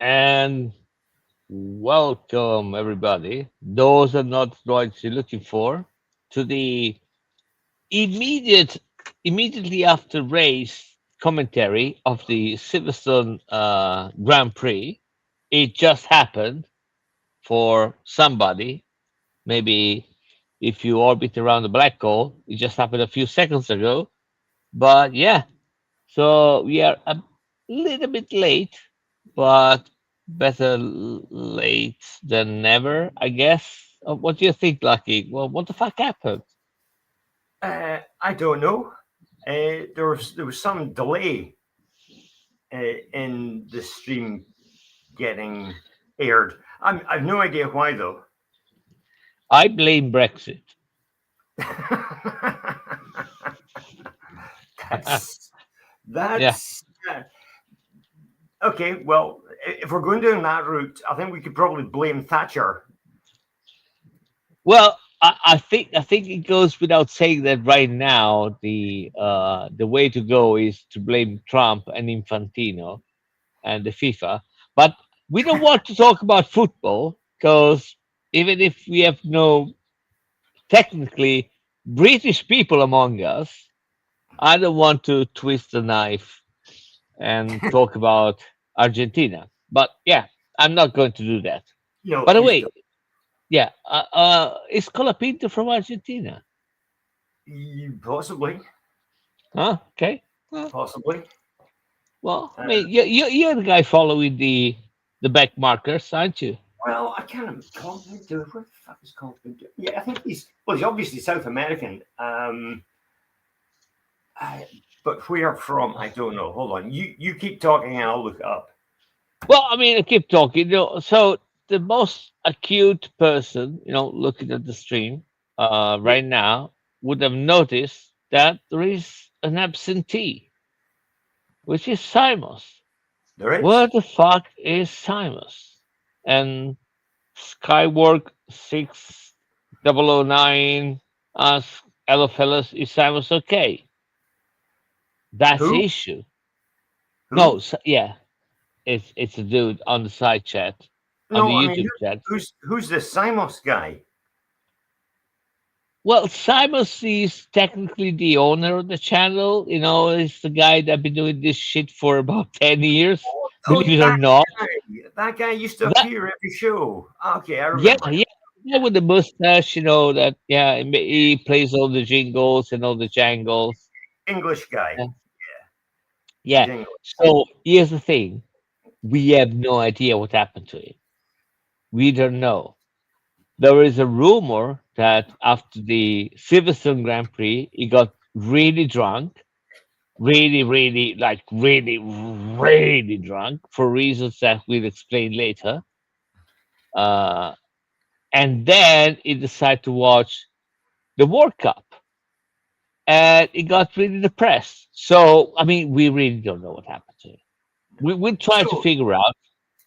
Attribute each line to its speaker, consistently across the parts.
Speaker 1: And welcome everybody. Those are not droids you're looking for to the immediate immediately after race commentary of the Silverstone Grand Prix. It just happened for somebody. Maybe if you orbit around the black hole, it just happened a few seconds ago. But yeah, so we are a little bit late, but better late than never, I guess. What do you think, Lucky? Well, what the fuck happened?
Speaker 2: I don't know. There was some delay in the stream getting aired. I've no idea why though.
Speaker 1: I blame Brexit.
Speaker 2: that's
Speaker 1: Yeah.
Speaker 2: that's okay. Well, if we're going down that route, I think we could probably blame Thatcher.
Speaker 1: Well, I think it goes without saying that right now the way to go is to blame Trump and Infantino and the FIFA. But we don't want to talk about football because even if we have no technically British people among us, I don't want to twist the knife and talk about Argentina. But yeah, I'm not going to do that.
Speaker 2: No,
Speaker 1: By the
Speaker 2: please
Speaker 1: way,
Speaker 2: don't.
Speaker 1: yeah, is Colapinto from Argentina?
Speaker 2: Possibly,
Speaker 1: Huh? Okay. Well,
Speaker 2: possibly.
Speaker 1: well, I
Speaker 2: Uh,
Speaker 1: mean, you're the guy following the back markers, aren't you?
Speaker 2: well, I can't compliment. Where the fuck is compliment? Yeah, I think he's obviously South American. I, but where from? I don't know. Hold on. You keep talking and I'll look it up.
Speaker 1: Well, I mean, I keep talking. So the most acute person, looking at the stream right now, would have noticed that there is an absentee, which is Simos.
Speaker 2: There
Speaker 1: Where
Speaker 2: is.
Speaker 1: the fuck is Simos? And Skywork 6009 asks, hello fellas, is Simos okay? That's the
Speaker 2: Who?
Speaker 1: issue. No,
Speaker 2: Who?
Speaker 1: yeah, it's a dude on the side chat, on the
Speaker 2: No, I mean,
Speaker 1: YouTube chat.
Speaker 2: who's this Simos guy?
Speaker 1: Well, Simos is technically the owner of the channel. He's the guy that been doing this shit for about 10 years,
Speaker 2: Oh,
Speaker 1: believe it or
Speaker 2: that
Speaker 1: not.
Speaker 2: guy. That guy used to
Speaker 1: That,
Speaker 2: appear every show. Okay, I
Speaker 1: yeah,
Speaker 2: remember him.
Speaker 1: yeah, yeah, with the mustache, that, yeah, he plays all the jingles and all the jangles.
Speaker 2: English guy.
Speaker 1: Yeah.
Speaker 2: He's
Speaker 1: Yeah.
Speaker 2: English.
Speaker 1: So here's the thing. We have no idea what happened to him. We don't know. There is a rumor that after the Silverstone Grand Prix, he got really drunk, really, really, like really, really drunk for reasons that we'll explain later. Uh, and then he decided to watch the World Cup, and he got really depressed. So, I mean, we really don't know what happened to him. We'll try to
Speaker 2: So,
Speaker 1: figure out.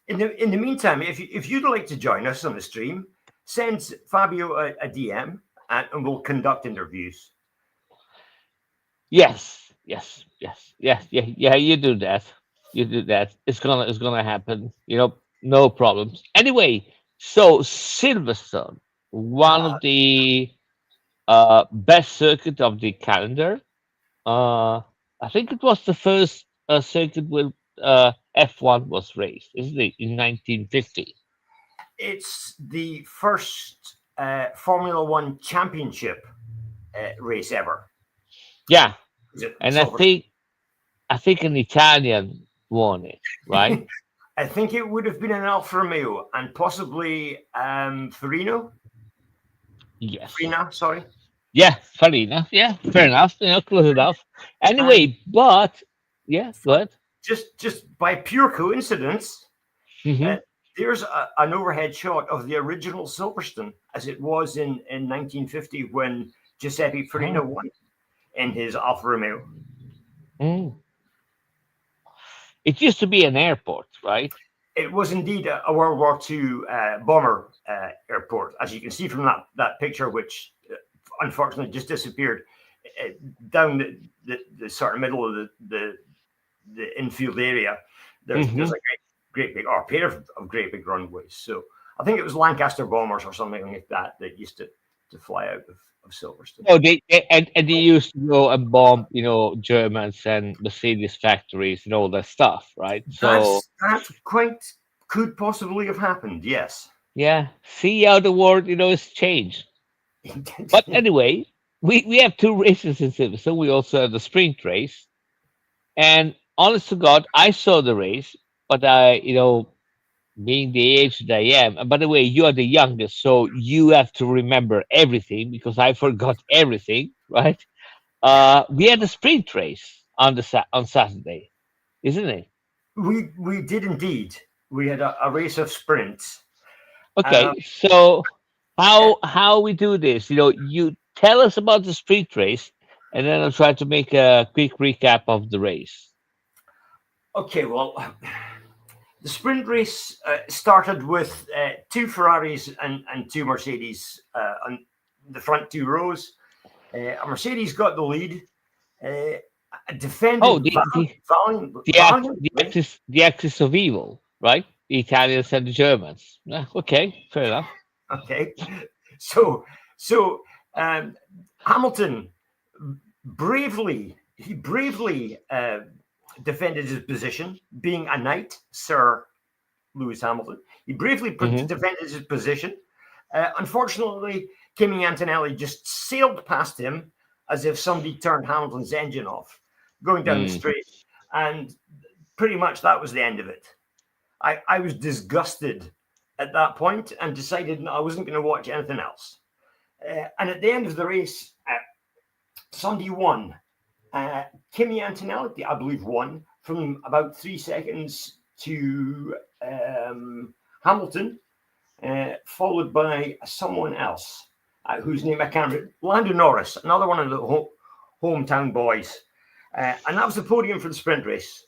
Speaker 2: in the meantime, if you'd like to join us on the stream, send Fabio a DM and we'll conduct interviews.
Speaker 1: Yes, yes, yes, yes, yeah, yeah. You do that. You do that. It's gonna happen. No problems. Anyway, so Silverstone, one
Speaker 2: Uh,
Speaker 1: of the best circuit of the calendar. Uh, I think it was the first circuit where F1 was raced, isn't it? In 1950.
Speaker 2: it's the first Formula One championship race ever.
Speaker 1: Yeah,
Speaker 2: Is it
Speaker 1: and I
Speaker 2: Silver?
Speaker 1: think I think an Italian won it, right?
Speaker 2: I think it would have been an Alfa Romeo and possibly Farina.
Speaker 1: Yes.
Speaker 2: Farina, sorry.
Speaker 1: Yeah, fair enough. Yeah, fair enough. Close enough.
Speaker 2: And
Speaker 1: Anyway, but yeah, go
Speaker 2: for,
Speaker 1: ahead.
Speaker 2: just by pure coincidence,
Speaker 1: Hmm.
Speaker 2: uh, there's an overhead shot of the original Silverstone as it was in 1950 when Giuseppe Farina
Speaker 1: Oh.
Speaker 2: won in his Alfa Romeo.
Speaker 1: Mm. It used to be an airport, right?
Speaker 2: It was indeed a World War II bomber airport, as you can see from that picture, which unfortunately just disappeared uh, down the sort of middle of the infield area. There's
Speaker 1: Hmm.
Speaker 2: a great big, or a pair of great big runways. So I think it was Lancaster bombers or something like that that used to fly out of Silverstone.
Speaker 1: Oh, and they used to go and bomb, Germans and Mercedes factories and all that stuff, right? So
Speaker 2: That quite could possibly have happened. Yes.
Speaker 1: yeah, see how the world, has changed. But anyway, we have two races in Silverstone. We also have the sprint race, and honest to God, I saw the race, but being the age that I am, and by the way, you are the youngest, so you have to remember everything because I forgot everything, right? We had a sprint race on Saturday, isn't it?
Speaker 2: We did indeed. We had a race of sprints. Um,
Speaker 1: Okay, so
Speaker 2: eh,
Speaker 1: how we do this? You tell us about the sprint race, and then I'll try to make a quick recap of the race.
Speaker 2: okay, well, the sprint race started with two Ferraris and two Mercedes on the front two rows. A Mercedes got the lead, uh,
Speaker 1: Oh,
Speaker 2: defended
Speaker 1: the
Speaker 2: valiantly.
Speaker 1: axis of evil, right? The Italians and the Germans. Okay, fair enough.
Speaker 2: Okay, so so um, Hamilton bravely defended his position, being a knight, Sir Lewis Hamilton. He bravely
Speaker 1: Hmm.
Speaker 2: defended his position. Unfortunately, Kimi Antonelli just sailed past him as if somebody turned Hamilton's engine off, going down the
Speaker 1: Mm.
Speaker 2: straight, and pretty much that was the end of it. I was disgusted at that point and decided I wasn't going to watch anything else. And at the end of the race, Sunday won. Kimi Antonelli, I believe, won from about 3 seconds to Hamilton, followed by someone else whose name I can't remember. Lando Norris, another one of the hometown boys. And that was the podium for the sprint race.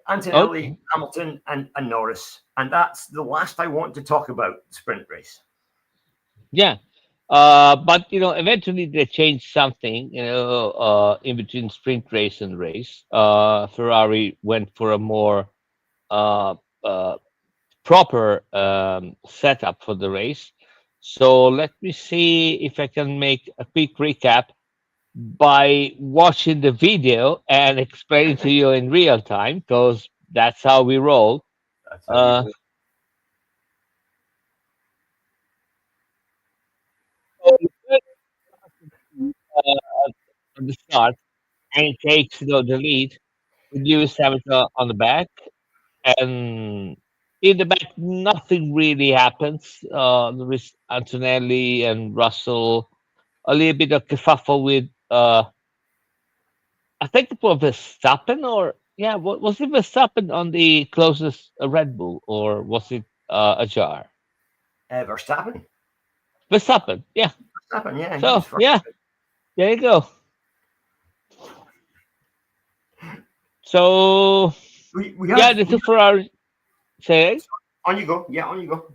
Speaker 2: Antonelli,
Speaker 1: Okay.
Speaker 2: Hamilton, and Norris. And that's the last I want to talk about the sprint race.
Speaker 1: Yeah. But eventually they changed something, in between sprint race and race. Ferrari went for a more uh, uh, proper setup for the race. So let me see if I can make a quick recap by watching the video and explaining to you in real time, because that's how we roll.
Speaker 2: That's how you
Speaker 1: Uh,
Speaker 2: roll.
Speaker 1: so at the start, and it takes the lead with Lewis Hamilton on the back, and in the back nothing really happens. There is Antonelli and Russell, a little bit of kerfuffle with I think it was Verstappen, or yeah, was it Verstappen on the closest Red Bull, or was it a jar?
Speaker 2: Verstappen.
Speaker 1: Verstappen, yeah.
Speaker 2: Verstappen, yeah, he was
Speaker 1: So
Speaker 2: first.
Speaker 1: yeah, there you go. So
Speaker 2: We
Speaker 1: yeah,
Speaker 2: have
Speaker 1: the two Ferraris. Say it.
Speaker 2: on you go. Yeah, on you go.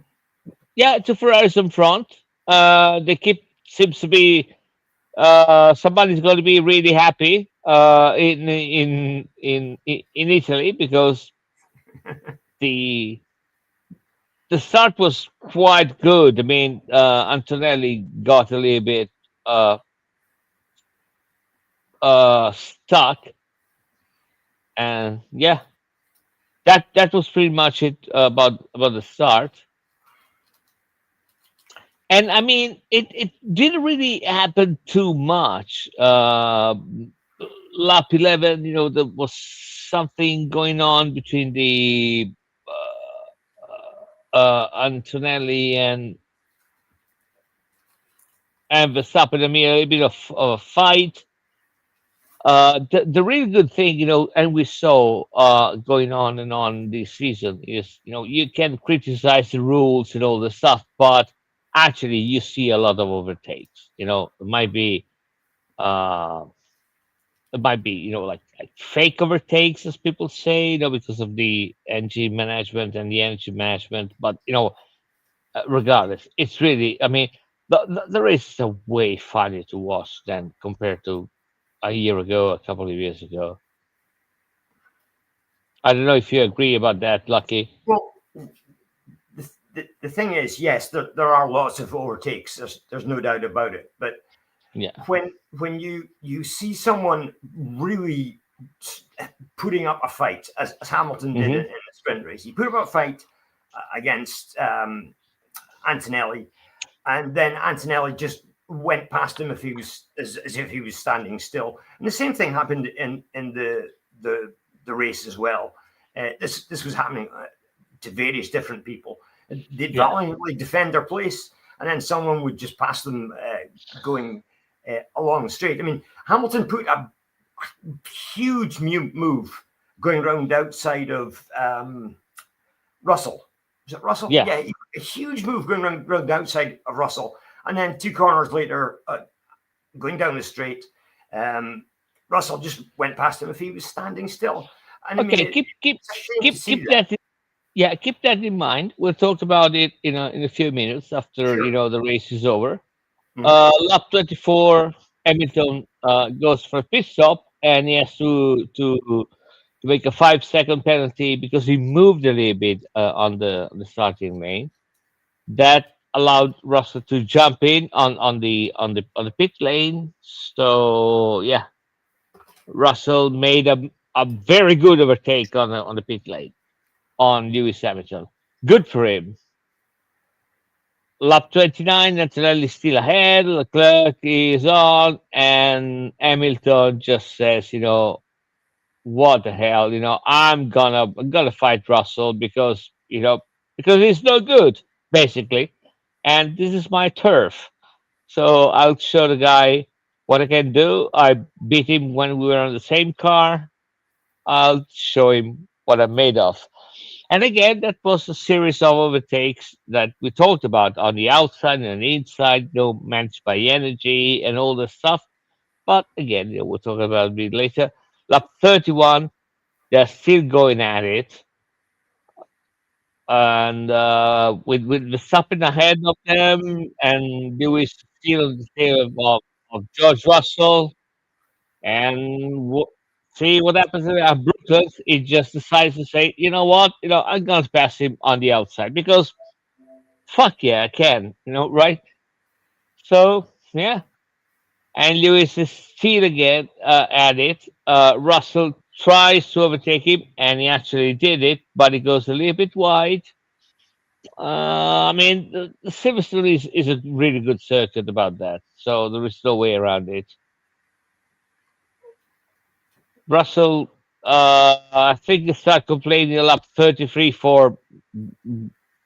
Speaker 1: Yeah, two Ferraris in front. They keep seems to be somebody's going to be really happy in Italy, because the the start was quite good. I mean, Antonelli got a little bit uh, stuck, and yeah, that was pretty much it about the start. And I mean, it didn't really happen too much. Lap 11, there was something going on between the Antonelli and Verstappen. I mean, a little bit of a fight. The really good thing, and we saw going on and on this season is, you can criticize the rules and all the stuff, but actually you see a lot of overtakes. Uh, it might be, like fake overtakes, as people say, because of the engine management and the energy management. But regardless, it's really, I mean, the races are way funnier to watch than compared to a year ago, a couple of years ago. I don't know if you agree about that, Lucky.
Speaker 2: Well, the thing is, yes, there are lots of overtakes. There's no doubt about it. But
Speaker 1: Yeah.
Speaker 2: when you see someone really putting up a fight, as Hamilton did
Speaker 1: Hmm.
Speaker 2: in the sprint race, he put up a fight against Antonelli, and then Antonelli just went past him if he was as if he was standing still. And the same thing happened in the the race as well. This was happening to various different people. They'd
Speaker 1: Yeah.
Speaker 2: valiantly defend their place, and then someone would just pass them going along the straight. I mean, Hamilton put a huge move going around outside of Russell. Is it Russell?
Speaker 1: Yeah.
Speaker 2: Yeah, a huge move going around the outside of Russell. And then two corners later, going down the straight, um, Russell just went past him if he was standing still. And I mean,
Speaker 1: Okay. Keep keep
Speaker 2: it's a shame to
Speaker 1: keep
Speaker 2: see
Speaker 1: keep
Speaker 2: that.
Speaker 1: that. Yeah. Keep that in mind. We'll talk about it in a few minutes after
Speaker 2: Sure.
Speaker 1: the race is over.
Speaker 2: Mhm.
Speaker 1: Lap 24, Hamilton goes for a pit stop, and he has to make a 5 second penalty because he moved a little bit on the starting lane. That allowed Russell to jump in on the pit lane. So yeah, Russell made a very good overtake on the pit lane on Lewis Hamilton. Good for him. Lap 29, Antonelli still ahead. Leclerc is on, and Hamilton just says, what the hell, I'm gonna fight Russell because he's no good, basically, and this is my turf. So I'll show the guy what I can do. I beat him when we were on the same car. I'll show him what I'm made of. And again, that was a series of overtakes that we talked about on the outside and the inside, managed by energy and all this stuff. But again, we'll talk about it later. Lap 31, they're still going at it. And with the Verstappen ahead of them, and Lewis still on the tail of George Russell. And see what happens at Brooklyn. He just decides to say, you know what, I'm gonna pass him on the outside because fuck yeah, I can, right? So yeah, and Lewis is still again at it. Russell tries to overtake him, and he actually did it, but he goes a little bit wide. I mean, the Silverstone is a really good circuit about that, so there is no way around it. Russell, I think he started complaining a lap 33 for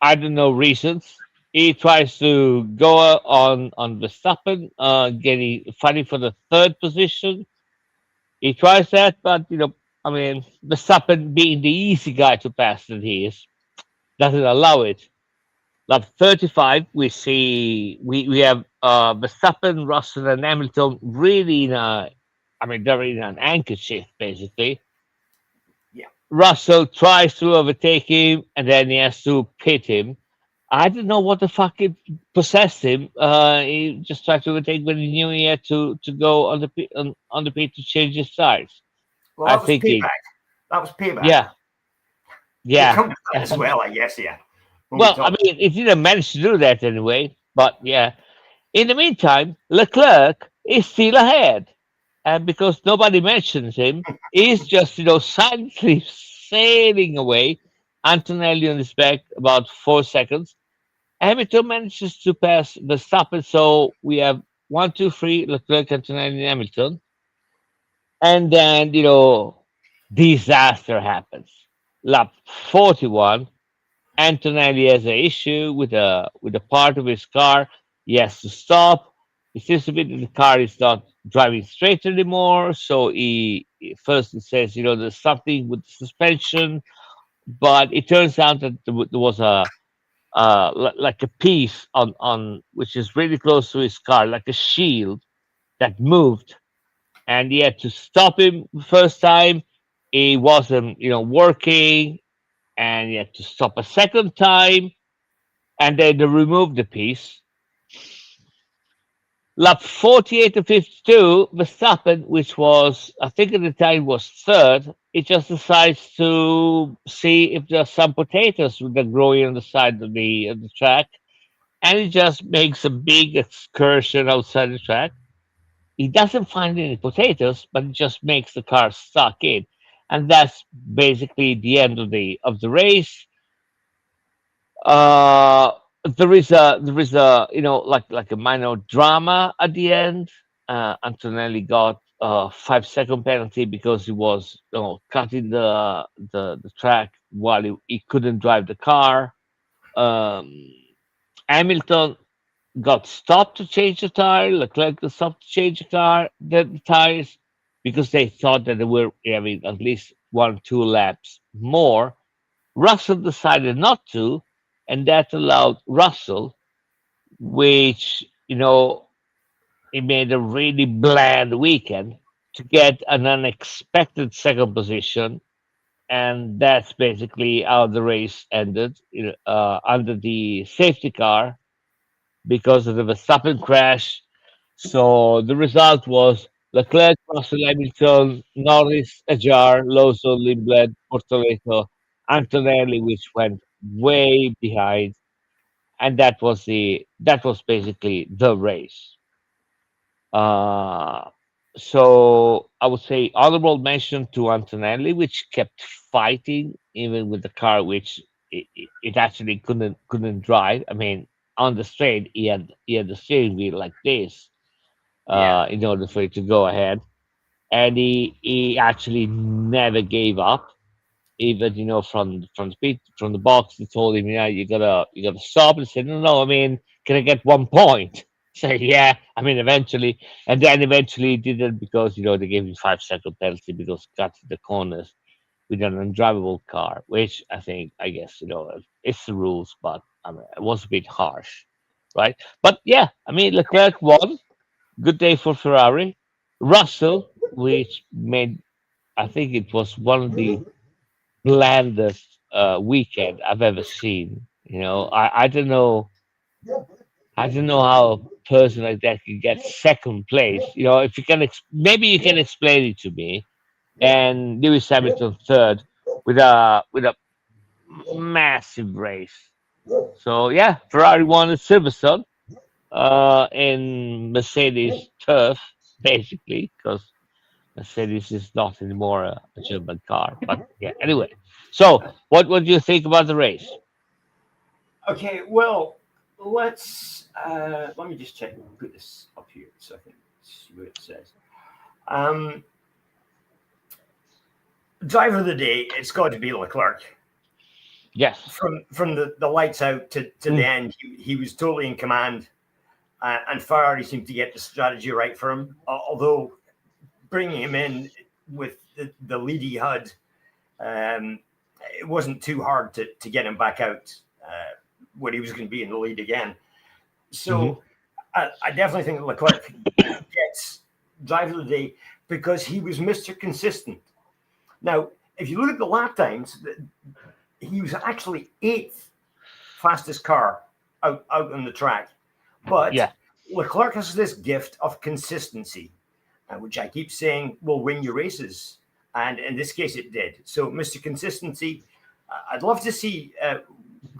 Speaker 1: I don't know reasons. He tries to go on Verstappen, getting fighting for the third position. He tries that, but I mean, Verstappen being the easy guy to pass that he is, doesn't allow it. Lap 35, we have Verstappen, Russell, and Hamilton really I mean, they're in an anchor shift basically.
Speaker 2: Yeah.
Speaker 1: Russell tries to overtake him, and then he has to pit him. I don't know what the fuck it possessed him. He just tried to overtake when he knew he had to go on the pit to change his tires.
Speaker 2: Well,
Speaker 1: I
Speaker 2: that was
Speaker 1: think it,
Speaker 2: payback. That was payback.
Speaker 1: yeah,
Speaker 2: We'll
Speaker 1: yeah.
Speaker 2: come to that as well, I guess. Yeah, when we
Speaker 1: Well, I
Speaker 2: talk.
Speaker 1: mean, he didn't manage to do that anyway. But yeah, in the meantime, Leclerc is still ahead, and because nobody mentions him, he's just silently sailing away. Antonelli on his back about 4 seconds. Hamilton manages to pass Verstappen, so we have one, two, three, Leclerc, Antonelli, and Hamilton, and then disaster happens. Lap 41, Antonelli has an issue with a part of his car. He has to stop. It seems to be that the car is not driving straight anymore. So first he says, there's something with the suspension, but it turns out that there was like a piece on which is really close to his car, like a shield that moved, and he had to stop him the first time. It wasn't, working, and he had to stop a second time, and then they removed the piece. Lap 48 to 52, Verstappen, which was, I think at the time was third, it just decides to see if there's some potatoes that are growing on the side of the track. And he just makes a big excursion outside the track. He doesn't find any potatoes, but it just makes the car stuck in. And that's basically the end of the race. Uh, there is a like a minor drama at the end. Antonelli got a 5 second penalty because he was cutting the track while he couldn't drive the car. Um, Hamilton got stopped to change the tire. Leclerc got stopped to change the tires because they thought that they were having at least 1 2 laps more. Russell decided not to, and that allowed Russell, which it made a really bland weekend, to get an unexpected second position, and that's basically how the race ended under the safety car because of the Verstappen crash. So the result was Leclerc, Russell, Hamilton, Norris, Ajar, Loso, Lindblad, Portoleto, Antonelli, which went way behind, and that was basically the race. Uh, so I would say honorable mention to Antonelli, which kept fighting even with the car, which it actually couldn't drive. I mean, on the straight, he had the steering wheel like this
Speaker 2: Yeah,
Speaker 1: in order for it to go ahead, and he actually never gave up. Even from the from the box, they told him, yeah, you gotta stop. And he said, no, no. I mean, can I get 1 point? So yeah, I mean, eventually, and then eventually he did it because they gave him 5 second penalty because he got to the corners with an undrivable car, which I guess it's the rules, but I mean, it was a bit harsh, right? But yeah, I mean, Leclerc won. Good day for Ferrari. Russell, which made, I think it was one of the blandest weekend I've ever seen. I don't know how a person like that can get second place. If you can, maybe you can explain it to me. And Lewis Hamilton third with a massive race. So yeah, Ferrari won at Silverstone in Mercedes turf, basically, because Mercedes is not anymore a German car. But yeah, anyway. So what do you think about the race?
Speaker 2: okay, well, let me just check, put this up here so I can see what it says. Um, Driver of the day, it's got to be Leclerc.
Speaker 1: Yes.
Speaker 2: From the lights out to the
Speaker 1: Mm,
Speaker 2: end, he was totally in command, and Ferrari seemed to get the strategy right for him. Although bringing him in with the lead he had, um, it wasn't too hard to get him back out when he was going to be in the lead again.
Speaker 1: hmm
Speaker 2: So I definitely think Leclerc gets driver of the day because he was Mr. Consistent. Now, if you look at the lap times, he was actually eighth fastest car out on the track. But
Speaker 1: Yeah.
Speaker 2: Leclerc has this gift of consistency, which I keep saying will win you races. And in this case, it did. So, Mr. Consistency, I'd love to see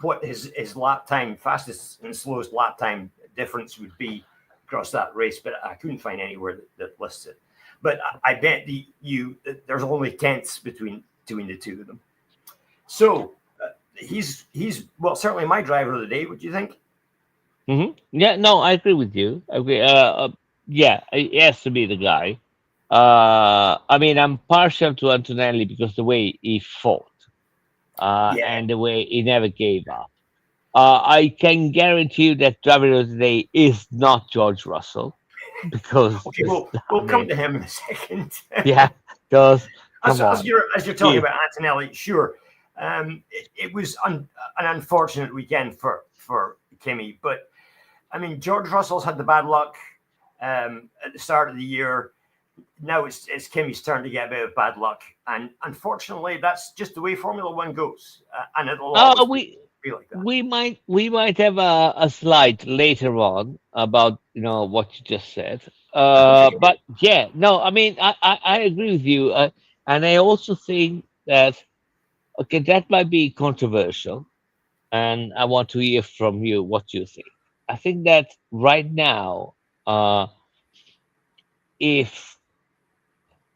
Speaker 2: what his lap time, fastest and slowest lap time difference would be across that race, but I couldn't find anywhere that lists it. But I bet there's only tenths between the two of them. So he's well certainly my driver of the day. What do you think?
Speaker 1: Yeah. No, I agree with you. I agree. Yeah, it has to be the guy. I mean, I'm partial to Antonelli because the way he fought,
Speaker 2: Yeah.
Speaker 1: and the way he never gave up. I can guarantee you that driver of the day is not George Russell because
Speaker 2: Okay. Well,
Speaker 1: I
Speaker 2: we'll come
Speaker 1: mean,
Speaker 2: to him in a second.
Speaker 1: yeah, because
Speaker 2: as,
Speaker 1: come
Speaker 2: as
Speaker 1: on,
Speaker 2: you're as you're talking
Speaker 1: he,
Speaker 2: about Antonelli, sure. It was an unfortunate weekend for Kimmy, but I mean George Russell's had the bad luck at the start of the year. Now it's Kimmy's turn to get a bit of bad luck, and unfortunately, that's just the way Formula One goes, and it'll
Speaker 1: uh,
Speaker 2: always
Speaker 1: we
Speaker 2: be like that.
Speaker 1: we might have a slide later on about what you just said.
Speaker 2: Okay.
Speaker 1: But yeah, no, I mean, I agree with you, and I also think that okay, that might be controversial, and I want to hear from you what you think. I think that right now, uh, if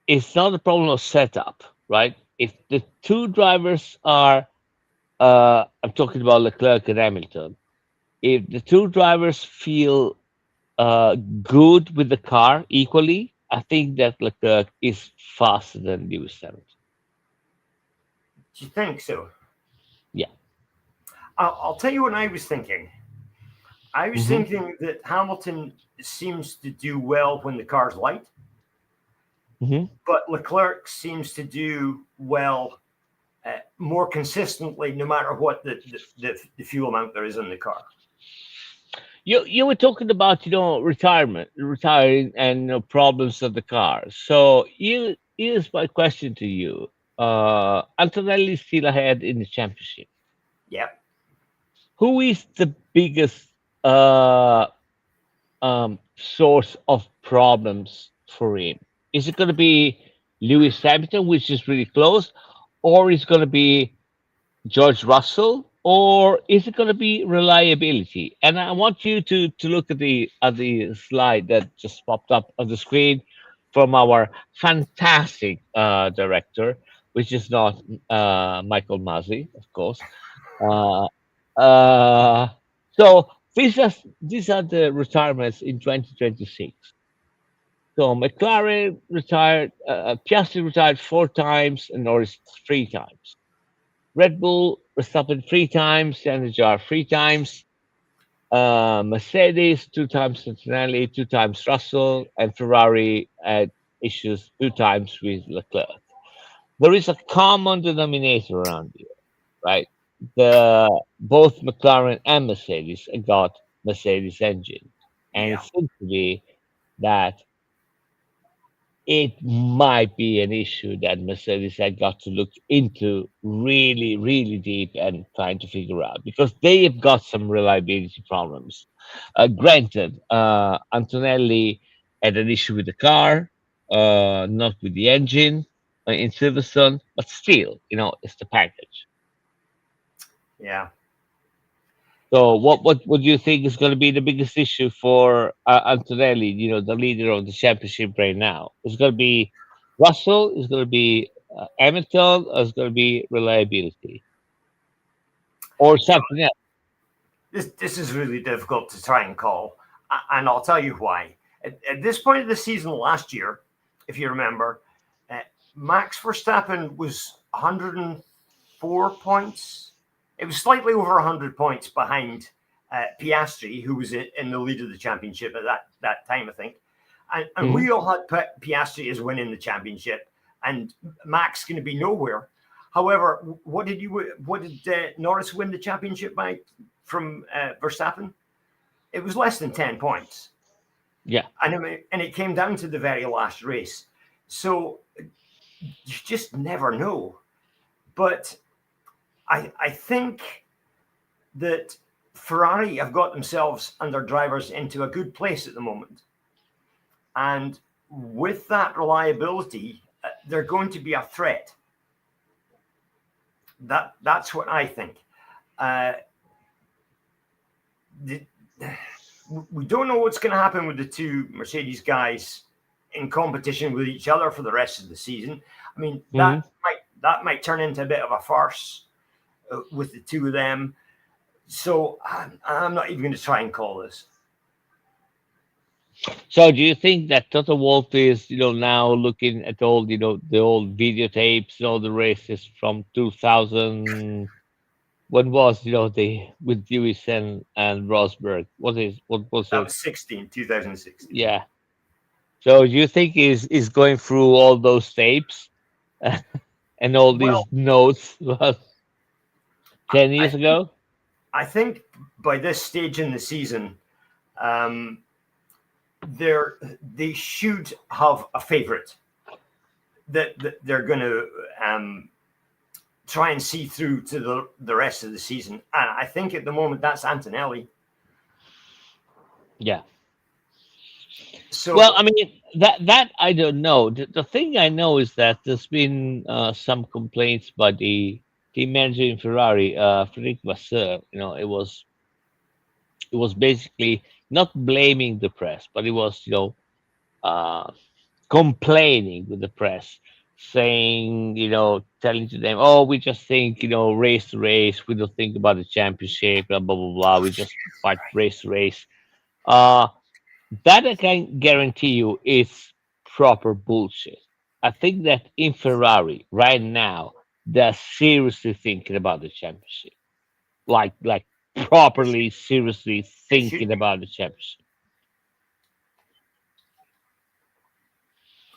Speaker 1: it's not a problem of setup, right? If the two drivers are, I'm talking about Leclerc and Hamilton, if the two drivers feel good with the car equally, I think that Leclerc is faster than Lewis Hamilton.
Speaker 2: Do you think so?
Speaker 1: Yeah.
Speaker 2: I'll tell you what I was thinking. I was
Speaker 1: Hmm.
Speaker 2: thinking that Hamilton seems to do well when the car's light,
Speaker 1: Hmm.
Speaker 2: but Leclerc seems to do well more consistently, no matter what the fuel amount there is in the car.
Speaker 1: You were talking about retirement, retiring, and problems of the car. So here's my question to you. Antonelli is still ahead in the championship.
Speaker 2: Yeah.
Speaker 1: Who is the biggest uh, source of problems for him? Is it going to be Lewis Hamilton, which is really close, or is it going to be George Russell, or is it going to be reliability? And I want you to look at the slide that just popped up on the screen from our fantastic director, which is not Michael Masi, of course. Uh, uh, so these are the retirements in 2026. So McLaren retired, Piastri retired four times, and Norris three times. Red Bull Verstappen three times, Sanjar three times, Mercedes two times, Cincinnati two times, Russell, and Ferrari had issues two times with Leclerc. There is a common denominator around here, right? The both McLaren and Mercedes got Mercedes engines, and it
Speaker 2: Yeah.
Speaker 1: seems to be that it might be an issue that Mercedes had got to look into really, really deep and trying to figure out because they have got some reliability problems. Granted, Antonelli had an issue with the car, not with the engine in Silverstone, but still, it's the package.
Speaker 2: Yeah.
Speaker 1: So, what do you think is going to be the biggest issue for Antonelli? The leader of the championship right now. It's going to be Russell. It's going to be Hamilton. Or it's going to be reliability or
Speaker 2: You know,
Speaker 1: something else.
Speaker 2: this is really difficult to try and call, and I'll tell you why. At this point of the season last year, if you remember, uh, Max Verstappen was 104 points. It was slightly over 100 points behind Piastri, who was in the lead of the championship at that time, I think. And
Speaker 1: Hmm.
Speaker 2: we all had Piastri as winning the championship, and Max going to be nowhere. However, what did Norris win the championship by from Verstappen? It was less than 10 points,
Speaker 1: Yeah.
Speaker 2: and it came down to the very last race. So you just never know. But I think that Ferrari have got themselves and their drivers into a good place at the moment, and with that reliability, they're going to be a threat. That's what I think. Uh, the, we don't know what's going to happen with the two Mercedes guys in competition with each other for the rest of the season. I mean,
Speaker 1: Hmm.
Speaker 2: that might turn into a bit of a farce with the two of them. So I'm not even going to try and call this.
Speaker 1: So, do you think that Toto Wolff is, now looking at all, the old videotapes, all the races from 2000? When was, the with Lewis and Rosberg? What was
Speaker 2: That
Speaker 1: it?
Speaker 2: was 2016.
Speaker 1: Yeah. So you think is going through all those tapes and all
Speaker 2: Well,
Speaker 1: these notes was 10 years
Speaker 2: I
Speaker 1: ago?
Speaker 2: I think by this stage in the season, um, they should have a favorite that they're going to try and see through to the rest of the season. And I think at the moment that's Antonelli.
Speaker 1: Yeah. Well,
Speaker 2: So
Speaker 1: I mean that I don't know. The thing I know is that there's been some complaints by the team manager in Ferrari, Frederic Vasseur. It was basically not blaming the press, but it was uh, complaining with the press, saying, telling to them, "Oh, we just think, race to race. We don't think about the championship, blah blah blah blah. We just fight race to race." Uh, that I can guarantee you is proper bullshit. I think that in Ferrari right now they're seriously thinking about the championship, like
Speaker 2: they should,
Speaker 1: properly, seriously
Speaker 2: they should
Speaker 1: thinking
Speaker 2: be.
Speaker 1: about the championship.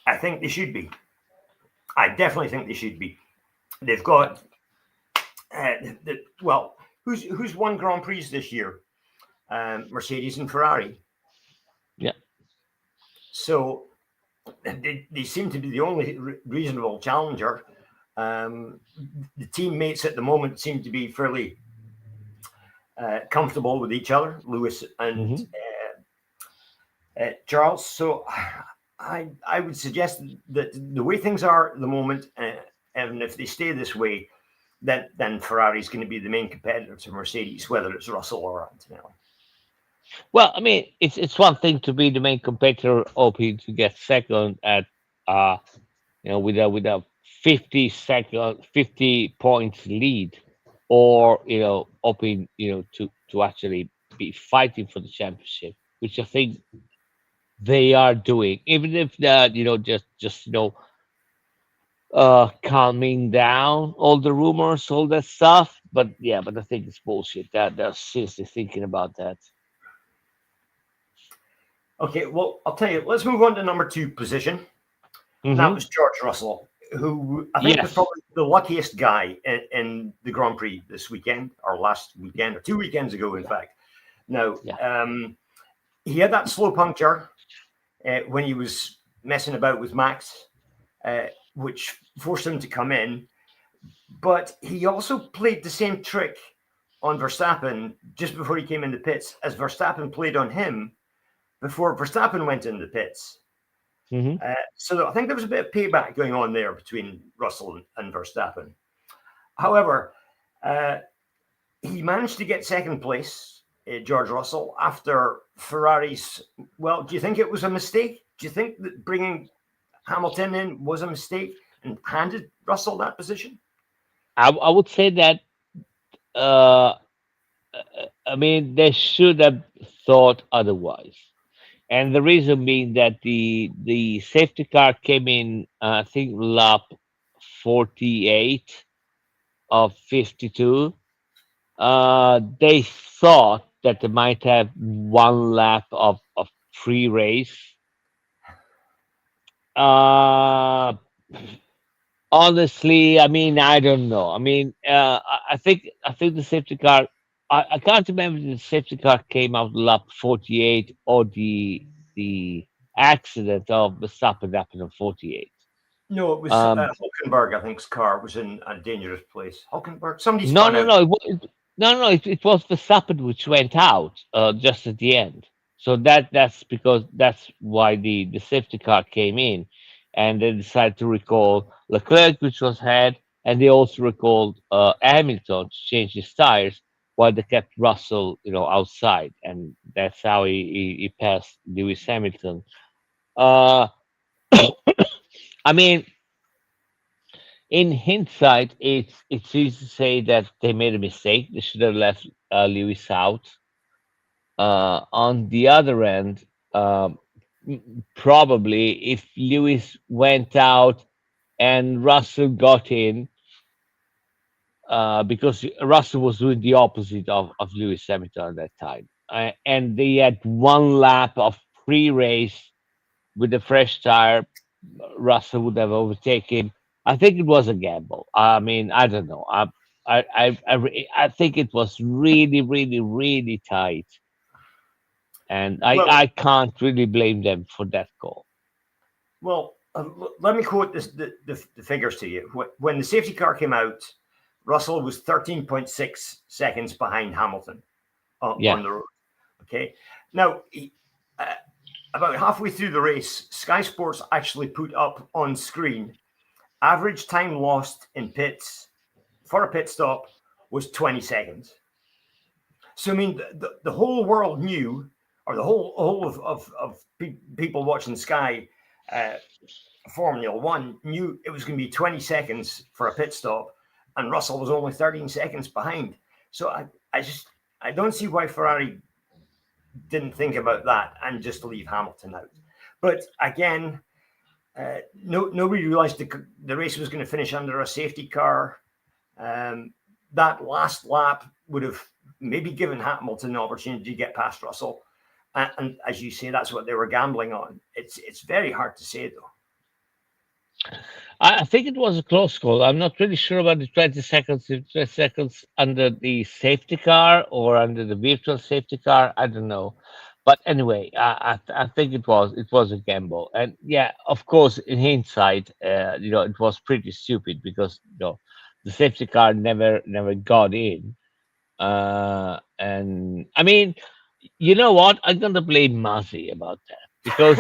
Speaker 2: I think they should be. I definitely think they should be. They've
Speaker 1: Yeah,
Speaker 2: got well, who's won Grand Prix this year? Mercedes and Ferrari.
Speaker 1: yeah.
Speaker 2: So they seem to be the only reasonable challenger. Um, the teammates at the moment seem to be fairly comfortable with each other, Lewis and
Speaker 1: Hmm.
Speaker 2: Charles. So I would suggest that the way things are at the moment, and if they stay this way, then Ferrari's going to be the main competitor to Mercedes, whether it's Russell or Antonelli.
Speaker 1: Well, I mean, it's one thing to be the main competitor, hoping to get second at uh with a 50 points lead, or hoping to actually be fighting for the championship, which I think they are doing, even if that just calming down all the rumors, all that stuff. But yeah, but I think it's bullshit that they're seriously thinking about that.
Speaker 2: Okay, well, I'll tell you, let's move on to number two position. And that
Speaker 1: Hmm.
Speaker 2: was George Russell, who I think was
Speaker 1: Yes.
Speaker 2: probably the luckiest guy in the Grand Prix this weekend, or last weekend, or 2 weekends ago, in
Speaker 1: Yeah.
Speaker 2: fact. Now,
Speaker 1: Yeah.
Speaker 2: he had that slow puncture when he was messing about with Max, uh, which forced him to come in. But he also played the same trick on Verstappen just before he came in the pits as Verstappen played on him before Verstappen went in the pits.
Speaker 1: Hmm.
Speaker 2: So I think there was a bit of payback going on there between Russell and Verstappen. However, uh, he managed to get second place, George Russell, after Ferrari's. Well, do you think it was a mistake? Do you think that bringing Hamilton in was a mistake and handed Russell that position?
Speaker 1: I would say that uh, I mean they should have thought otherwise, and the reason being that the safety car came in, I think lap 48 of 52. They thought that they might have one lap of free race. Uh, Honestly, I mean, I don't know. I mean, I think the safety car. I can't remember if the safety car came out lap 48 or the accident of Verstappen happened on 48.
Speaker 2: No, it was
Speaker 1: Um,
Speaker 2: Hulkenberg, I think's car was in a dangerous place. Hulkenberg, somebody
Speaker 1: no,
Speaker 2: spun
Speaker 1: no,
Speaker 2: out.
Speaker 1: no, no, no. It was Verstappen which went out just at the end. So that's why the safety car came in, and they decided to recall Leclerc, which was ahead, and they also recalled Hamilton to change his tires, while they kept Russell, outside, and that's how he passed Lewis Hamilton. Uh, I mean, in hindsight, it's easy to say that they made a mistake. They should have left Lewis out. On the other end, um, probably if Lewis went out and Russell got in, because Russell was doing the opposite of Lewis Hamilton at that time, and they had one lap of pre-race with a fresh tire, Russell would have overtaken him. I think it was a gamble. I mean, I don't know. I think it was really, really, really tight, and I
Speaker 2: Well,
Speaker 1: I can't really blame them for that call.
Speaker 2: well, let me quote the figures to you. When the safety car came out, Russell was 13.6 seconds behind Hamilton
Speaker 1: Yeah.
Speaker 2: on the road. Okay. Now, uh, about halfway through the race, Sky Sports actually put up on screen average time lost in pits for a pit stop was 20 seconds. So I mean, the whole world knew, or the whole of people watching Sky uh, Formula One knew it was going to be 20 seconds for a pit stop, and Russell was only 13 seconds behind. So I don't see why Ferrari didn't think about that and just leave Hamilton out. But again, nobody realised the race was going to finish under a safety car. Um, that last lap would have maybe given Hamilton an opportunity to get past Russell. And as you say, that's what they were gambling on. It's very hard to say though.
Speaker 1: I think it was a close call. I'm not really sure about the 20 seconds, if 20 seconds under the safety car or under the virtual safety car. I don't know. But anyway, I think it was a gamble. And yeah, of course, in hindsight, it was pretty stupid because the safety car never got in. And I mean, you know what? I'm gonna blame Masi about that because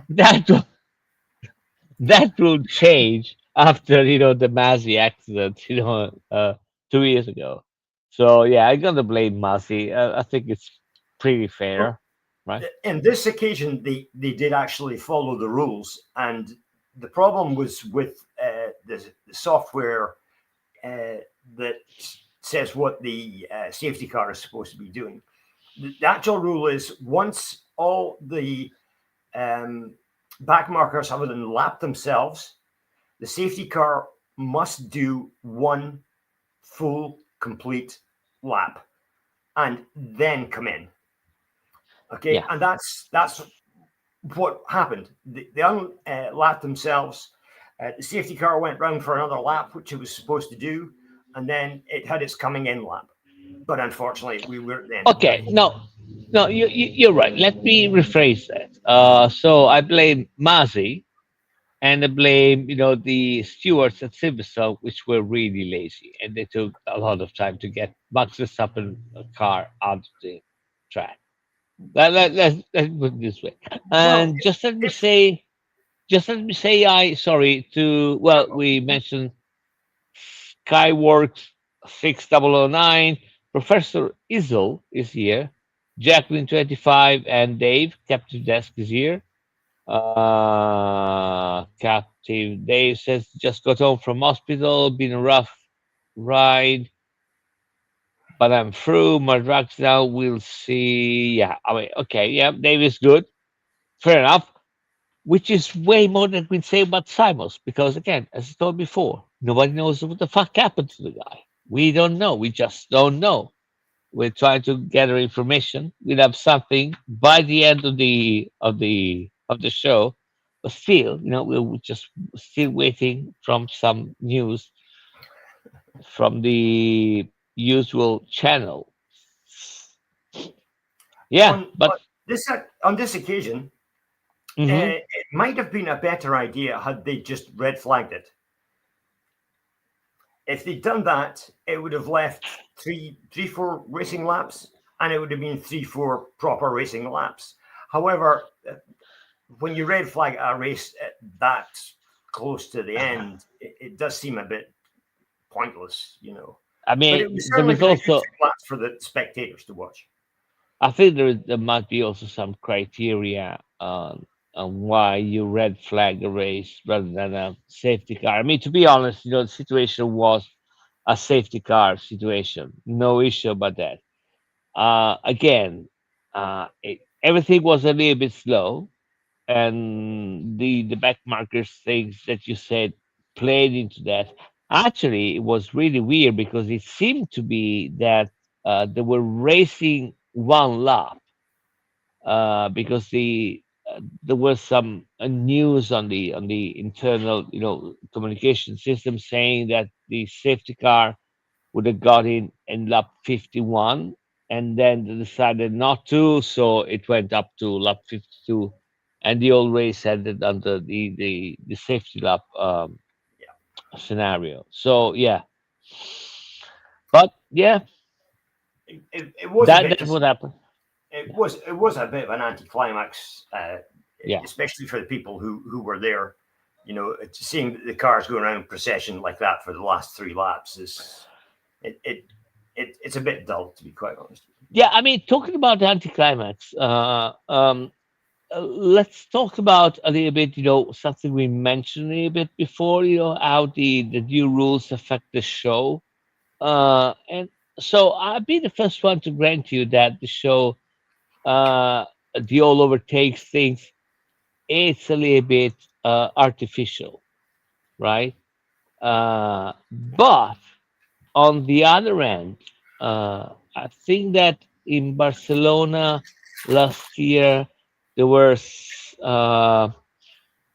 Speaker 1: that that will change after the Masi accident, 2 years ago. So yeah, I'm gonna blame Masi. I think it's pretty
Speaker 2: Well,
Speaker 1: fair, right?
Speaker 2: in this occasion, they did actually follow the rules, and the problem was with the software that says what the safety car is supposed to be doing. The actual rule is once all the um, back markers have been lapped themselves, the safety car must do one full, complete lap and then come in. Okay,
Speaker 1: Yeah.
Speaker 2: and that's what happened. They unlapped themselves. The safety car went round for another lap, which it was supposed to do, and then it had its coming in lap. But unfortunately, we were at the end of the
Speaker 1: Okay.
Speaker 2: race.
Speaker 1: No, no, you're right. Let me rephrase that. So I blame Masi and I blame the stewards at Silverstone, which were really lazy and they took a lot of time to get Max Verstappen car out of the track. Let's put it this way.
Speaker 2: Well,
Speaker 1: And
Speaker 2: if
Speaker 1: just let me say, I sorry to well, we mentioned Skyworks 6009. Professor Izzle is here. Jacqueline 25 and Dave Captain Desk is here. Captain Dave says just got home from hospital. Been a rough ride, but I'm through. My drugs now. We'll see. Yeah, I mean, okay, yeah, Dave is good. Fair enough. Which is way more than we say about Simons, because again, as I told before, nobody knows what the fuck happened to the guy. We don't know. We just don't know. We're trying to gather information. We'll have something by the end of the show, but still, we're just still waiting from some news from the usual channel. Yeah,
Speaker 2: on
Speaker 1: but
Speaker 2: this on this occasion,
Speaker 1: mhm.
Speaker 2: it might have been a better idea had they just red flagged it. If they'd done that, it would have left four racing laps, and it would have been 4 proper racing laps. However, when you red flag a race that close to the end, it does seem a bit pointless.
Speaker 1: I
Speaker 2: But it was
Speaker 1: mean, there
Speaker 2: certainly
Speaker 1: is
Speaker 2: been a good
Speaker 1: also
Speaker 2: 2 laps for the spectators to watch.
Speaker 1: I think there might be also some criteria on why you red flag a race rather than a safety car. I mean, to be honest, the situation was a safety car situation. No issue about that. Again, everything was a little bit slow, and the back markers things that you said played into that. Actually, it was really weird because it seemed to be that they were racing one lap because there was some news on the internal communication system saying that the safety car would have got in lap 51, and then they decided not to, so it went up to lap 52, and the old race ended under the safety lap
Speaker 2: Yeah,
Speaker 1: scenario. So yeah, but yeah,
Speaker 2: it was a
Speaker 1: that
Speaker 2: bit
Speaker 1: that would happen.
Speaker 2: it was a bit of an anticlimax,
Speaker 1: Yeah.
Speaker 2: especially for the people who were there. Seeing the cars going around in procession like that for the last 3 laps is it it, it's a bit dull, to be quite honest.
Speaker 1: Yeah, I mean, talking about the anticlimax, let's talk about a little bit, something we mentioned a little bit before, how the new rules affect the show. And so I'll be the first one to grant you that the show, uh, the all overtakes things, it's a little bit artificial, right? But on the other end, I think that in Barcelona last year, there was, I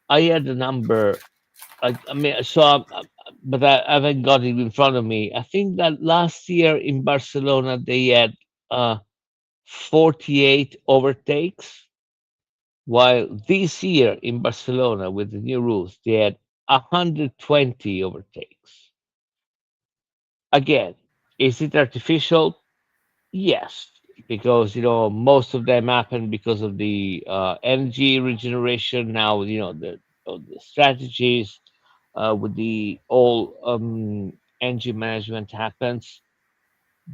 Speaker 1: had the number. I mean, but I haven't got it in front of me. I think that last year in Barcelona they had uh, 48 overtakes, while this year in Barcelona with the new rules they had 120 overtakes. Again, is it artificial? Yes, because most of them happen because of the energy regeneration. Now the strategies with the all engine management happens.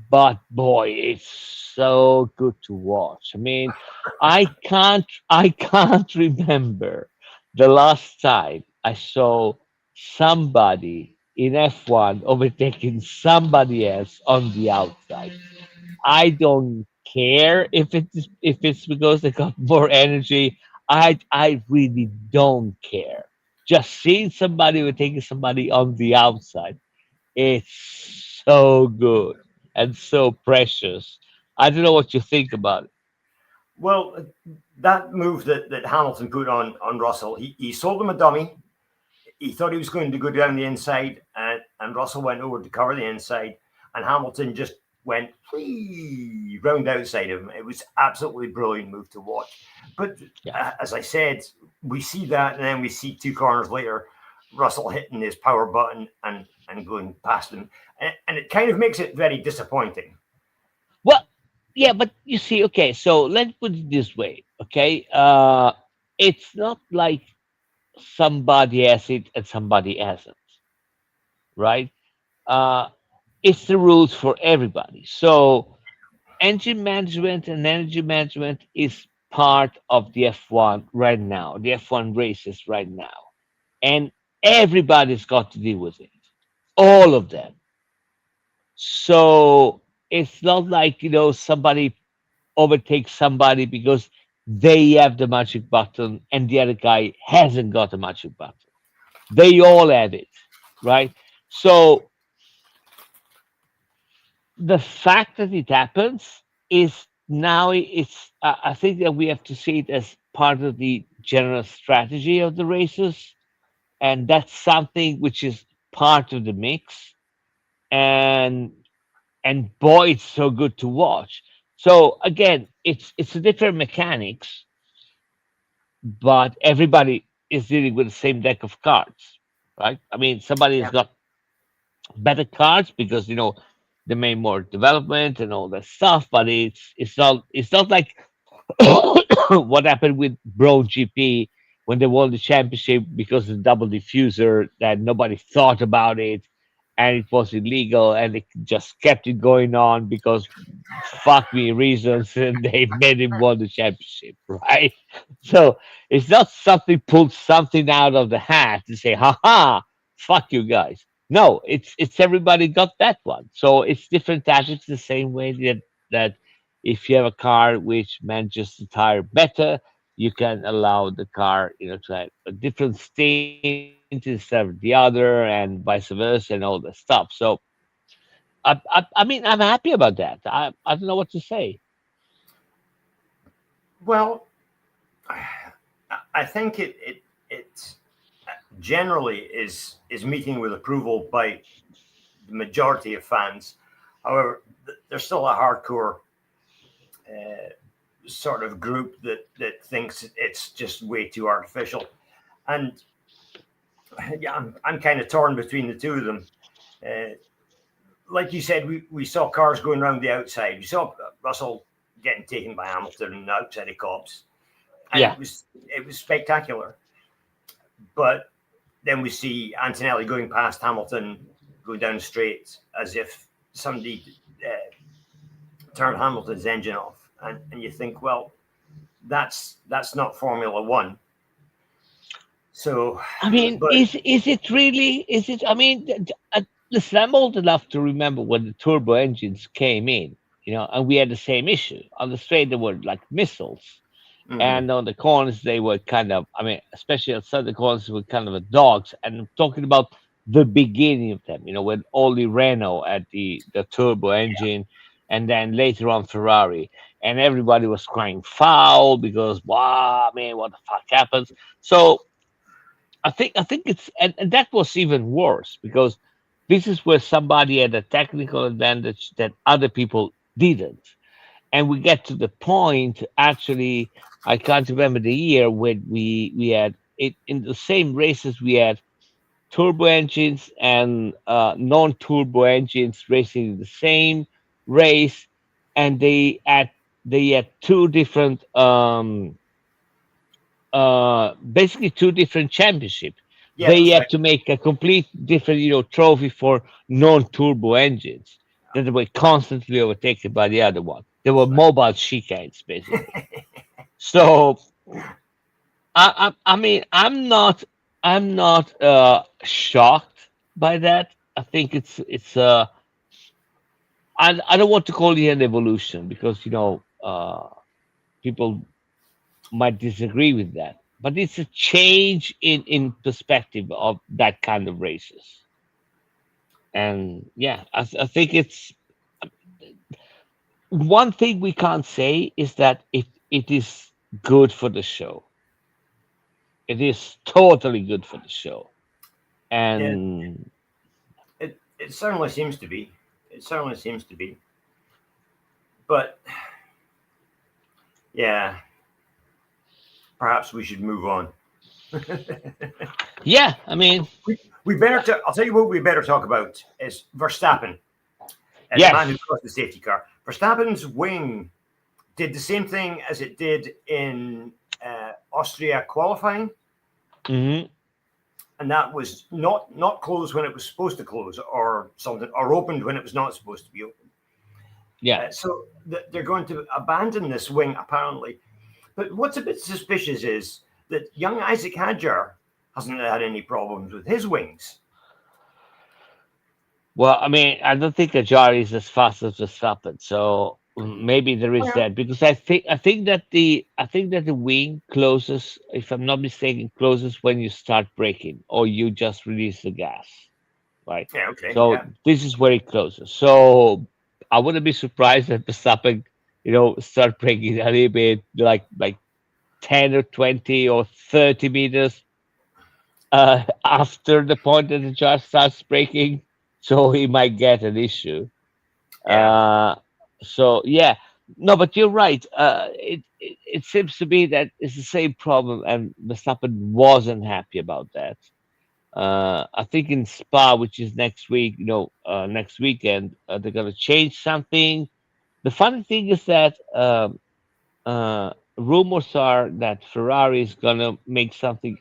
Speaker 1: But boy, it's so good to watch. I mean, I can't remember the last time I saw somebody in F1 overtaking somebody else on the outside. I don't care if it's because they got more energy. I really don't care. Just seeing somebody overtaking somebody on the outside, it's so good and so precious. I don't know what you think about it.
Speaker 2: Well, that move that Hamilton put on Russell, he sold him a dummy. He thought he was going to go down the inside, and Russell went over to cover the inside, and Hamilton just went round outside of him. It was absolutely brilliant move to watch. But
Speaker 1: Yeah.
Speaker 2: as I said, we see that, and then we see 2 corners later, Russell hitting his power button and going past him, and it kind of makes it very disappointing.
Speaker 1: Well, yeah, but you see, okay, so let's put it this way, okay? It's not like somebody has it and somebody hasn't, right? Uh, it's the rules for everybody. So engine management and energy management is part of the F1 right now, the F1 races right now. And everybody's got to deal with it, all of them. So it's not like, somebody overtakes somebody because they have the magic button and the other guy hasn't got a magic button. They all have it, right? So the fact that it happens is now I think that we have to see it as part of the general strategy of the races, and that's something which is part of the mix. And and boy, it's so good to watch. So again, it's a different mechanics, but everybody is dealing with the same deck of cards, right? I mean, somebody has
Speaker 2: Yeah,
Speaker 1: got better cards because they made more development and all that stuff, but it's not like what happened with Bro GP when they won the championship because of the double diffuser that nobody thought about it and it was illegal and they just kept it going on because fuck me reasons and they made him won the championship, right? So it's not something pulled something out of the hat to say, haha, fuck you guys. No, it's everybody got that one. So it's different tactics the same way that if you have a car which manages the tire better, you can allow the car, to have a different stint instead of the other, and vice versa, and all that stuff. So I mean, I'm happy about that. I don't know what to say.
Speaker 2: well, I think it generally is meeting with approval by the majority of fans. However, there's still a hardcore sort of group that thinks it's just way too artificial. And yeah, I'm kind of torn between the two of them. Uh, like you said, we saw cars going around the outside. We saw Russell getting taken by Hamilton outside of Copse, and
Speaker 1: Yeah.
Speaker 2: it was spectacular. But then we see Antonelli going past Hamilton, going down straight as if somebody turned Hamilton's engine off, and you think, well, that's not Formula One. So,
Speaker 1: I mean,
Speaker 2: but
Speaker 1: is it really? Is it? I mean, listen, I'm old enough to remember when the turbo engines came in, and we had the same issue. On the straight, they were like missiles,
Speaker 2: mhm,
Speaker 1: and on the corners, they were kind of. I mean, especially outside the corners, were kind of a dogs. And I'm talking about the beginning of them. When only Renault had the turbo engine, and then later on Ferrari, and everybody was crying foul because, wow, man, what the fuck happens? So I think and that was even worse because this is where somebody had a technical advantage that other people didn't. And we get to the point, actually, I can't remember the year when we had it in the same races. We had turbo engines and non-turbo engines racing in the same race, and they had two different basically two different championships.
Speaker 2: yeah,
Speaker 1: They
Speaker 2: that's right.
Speaker 1: had to make a complete different, trophy for non-turbo engines that were constantly overtaken by the other one. They were
Speaker 2: That's right.
Speaker 1: mobile chicanes, basically. So I mean, I'm not shocked by that. I think I don't want to call it an evolution because people might disagree with that, but it's a change in perspective of that kind of races. And yeah, I think it's one thing we can't say is that it is good for the show. It is totally good for the show.
Speaker 2: Yeah,
Speaker 1: And
Speaker 2: it certainly seems to be. It certainly seems to be. But yeah, perhaps we should move on.
Speaker 1: yeah, I mean,
Speaker 2: we better. I'll tell you what we better talk about is Verstappen, the man who
Speaker 1: yes.
Speaker 2: caused the safety car. Verstappen's wing did the same thing as it did in Austria qualifying,
Speaker 1: Hmm.
Speaker 2: and that was not closed when it was supposed to close, or something, or opened when it was not supposed to be open.
Speaker 1: Yeah.
Speaker 2: So they're going to abandon this wing apparently. But what's a bit suspicious is that young Isaac Hadjar hasn't had any problems with his wings.
Speaker 1: Well, I mean, I don't think a jar is as fast as Verstappen, so maybe there is
Speaker 2: Well,
Speaker 1: that because I think that the wing closes, if I'm not mistaken, closes when you start braking or you just release the gas, right?
Speaker 2: yeah, okay,
Speaker 1: So
Speaker 2: yeah.
Speaker 1: this is where it closes. So I wouldn't be surprised if Verstappen, start braking a little bit, like 10 or 20 or 30 meters after the point that the jar starts braking, so he might get an issue.
Speaker 2: Yeah.
Speaker 1: Uh, so yeah, no, but you're right. It seems to be that it's the same problem, and Verstappen wasn't happy about that. I think in Spa, which is next week, next weekend, they're gonna change something. The funny thing is that rumors are that Ferrari is gonna make something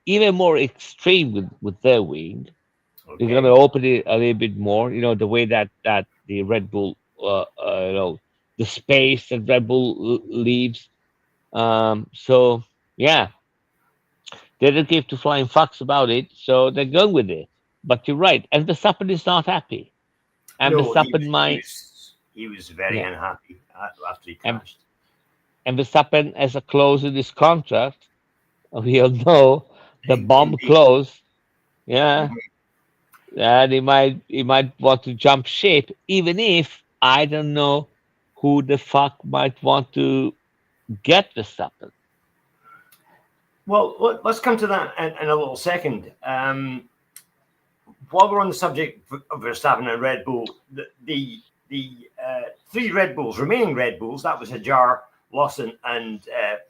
Speaker 1: even more extreme with their wing. They're gonna
Speaker 2: Okay.
Speaker 1: open it a little bit more. The way that the Red Bull, the space that Red Bull leaves. So yeah, they don't give two flying fucks about it, so they're going with it. But you're right, and Verstappen is not happy, and
Speaker 2: No,
Speaker 1: Verstappen might,
Speaker 2: he was very
Speaker 1: yeah,
Speaker 2: unhappy after he
Speaker 1: and
Speaker 2: crashed.
Speaker 1: and Verstappen has a clause in his contract. We all know the bomb
Speaker 2: Indeed.
Speaker 1: clause. Yeah,
Speaker 2: Mhm.
Speaker 1: and he might want to jump ship, even if I don't know who the fuck might want to get Verstappen.
Speaker 2: Well, let's come to that in a little second. While we're on the subject of Verstappen and Red Bull, the three Red Bulls, remaining Red Bulls, that was Hajar, Lawson, and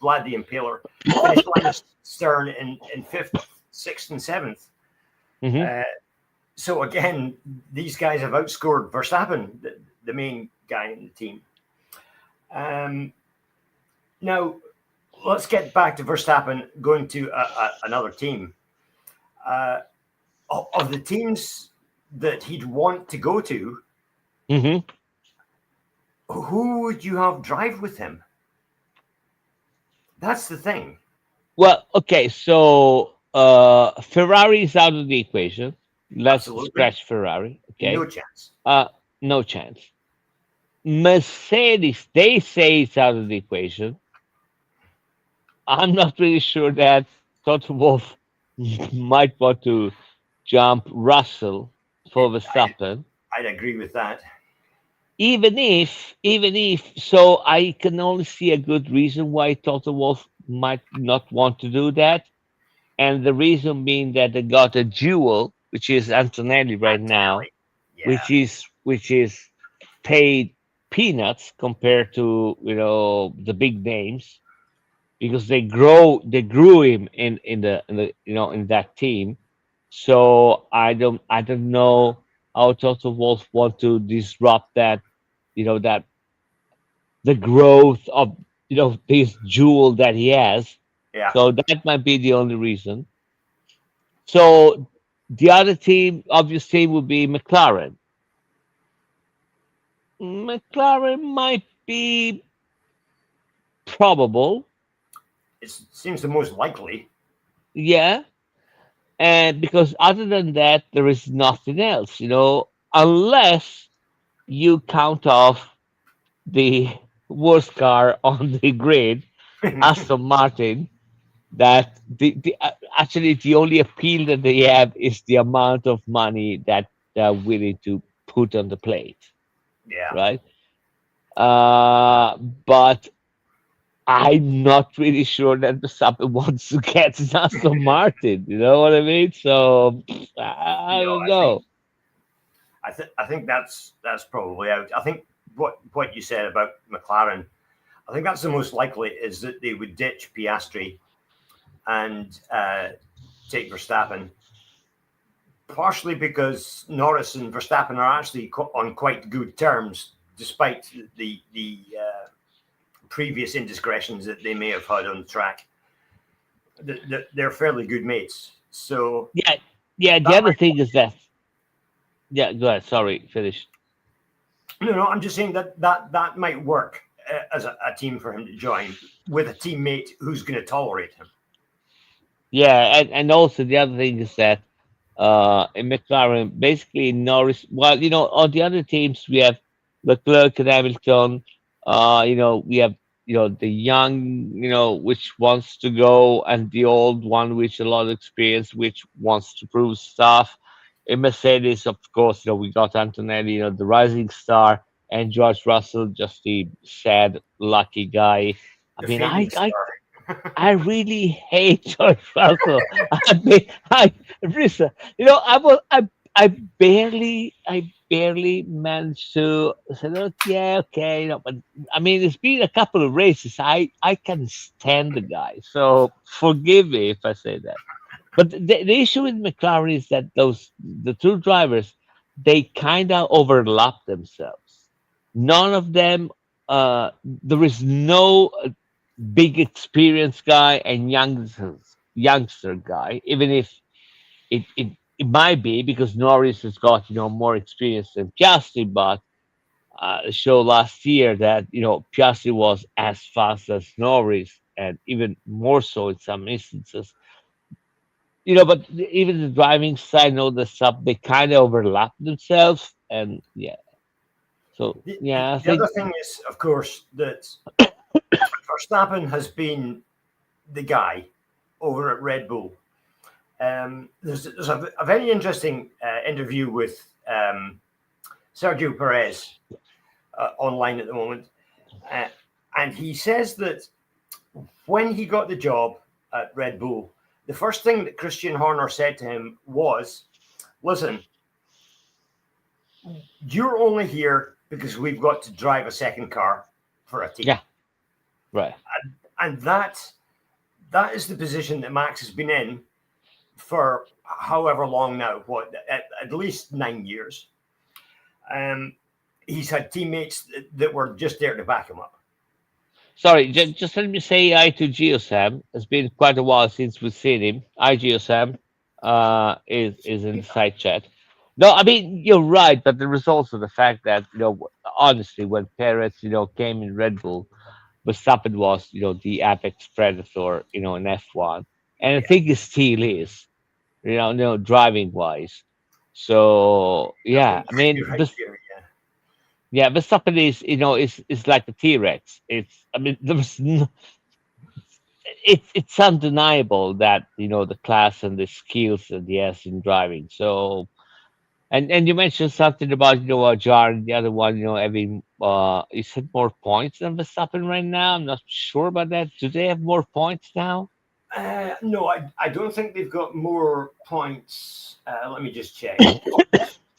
Speaker 2: Vlad the Impaler, finished line of stern in fifth, sixth, and seventh.
Speaker 1: Hmm.
Speaker 2: Uh, so again, these guys have outscored Verstappen, the main guy in the team. Um, Now, let's get back to Verstappen going to another team. Uh, of the teams that he'd want to go to,
Speaker 1: Hmm.
Speaker 2: who would you have drive with him? That's the thing.
Speaker 1: Well, okay, so Ferrari is out of the equation. Let's
Speaker 2: Absolutely.
Speaker 1: scratch Ferrari.
Speaker 2: No
Speaker 1: Okay,
Speaker 2: chance.
Speaker 1: uh, no chance. Mercedes, they say it's out of the equation. I'm not really sure that Toto Wolff might want to jump Russell for Verstappen.
Speaker 2: I'd agree with that.
Speaker 1: Even if, so I can only see a good reason why Toto Wolff might not want to do that. And the reason being that they got a jewel, which is Antonelli right now,
Speaker 2: Antonelli. Yeah.
Speaker 1: which is paid peanuts compared to the big names, because they grew him in that team. So I don't know how Toto Wolff want to disrupt that the growth of this jewel that he has.
Speaker 2: Yeah.
Speaker 1: So that might be the only reason. So the other team, obvious team, would be McLaren. McLaren might be probable,
Speaker 2: It seems the most likely.
Speaker 1: yeah. And because other than that, there is nothing else, unless you count off the worst car on the grid, Aston Martin. That actually the only appeal that they have is the amount of money that they're willing to put on the plate,
Speaker 2: Yeah.
Speaker 1: right? But I'm not really sure that Verstappen wants to get an Aston Martin. You know what I mean? So I
Speaker 2: No,
Speaker 1: don't know.
Speaker 2: I think that's probably out. I think what you said about McLaren, I think that's the most likely is that they would ditch Piastri and take Verstappen, partially because Norris and Verstappen are actually on quite good terms, despite the previous indiscretions that they may have had on the track. They're fairly good mates, so
Speaker 1: Yeah, yeah. The
Speaker 2: that
Speaker 1: other
Speaker 2: might.
Speaker 1: thing is that, yeah. Go ahead. Sorry, finish.
Speaker 2: No, I'm just saying that might work as a team for him to join with a teammate who's going to tolerate him.
Speaker 1: Yeah, and also the other thing is that in McLaren, basically Norris. Well, on the other teams we have Leclerc and Hamilton. We have the young, which wants to go, and the old one, which a lot of experience, which wants to prove stuff. In Mercedes, of course, we got Antonelli, the rising star, and George Russell, just the sad, lucky guy. I
Speaker 2: The
Speaker 1: mean,
Speaker 2: fading star.
Speaker 1: I really hate George Russell. I mean, Risa, I barely managed to say, look, yeah, okay, but I mean, it's been a couple of races. I can stand the guy, so forgive me if I say that. But the issue with McLaren is that the two drivers, they kind of overlap themselves. None of them, there is no big experienced guy and youngster guy, even if it might be because Norris has got more experience than Piastri, but show last year that Piastri was as fast as Norris and even more so in some instances. But even the driving side and all the stuff, they kind of overlap themselves, and yeah. So yeah, I
Speaker 2: The other
Speaker 1: think
Speaker 2: thing is, of course, that Verstappen has been the guy over at Red Bull. There's a very interesting interview with Sergio Perez online at the moment, uh, and he says that when he got the job at Red Bull, the first thing that Christian Horner said to him was, "Listen, you're only here because we've got to drive a second car for a team,"
Speaker 1: yeah, right.
Speaker 2: and that is the position that Max has been in for however long now. What at least 9 years. Um, he's had teammates that were just there to back him up.
Speaker 1: Sorry, just let me say hi to GeoSam. It's been quite a while since we've seen him. Hi, GeoSam. Is in the side chat. No, I mean you're right, but there was also the fact that honestly, when Perez came in Red Bull, Verstappen was the apex predator in F1, and I
Speaker 2: Yeah,
Speaker 1: think he still is. Driving wise. So
Speaker 2: I
Speaker 1: yeah,
Speaker 2: think
Speaker 1: I mean,
Speaker 2: you're right there. Yeah,
Speaker 1: yeah, Verstappen is like a T-Rex. I mean, it's undeniable that the class and the skills that he has in driving. So and you mentioned something about Jar and the other one having is it more points than Verstappen right now? I'm not sure about that. Do they have more points now?
Speaker 2: no, I don't think they've got more points. Let me just check.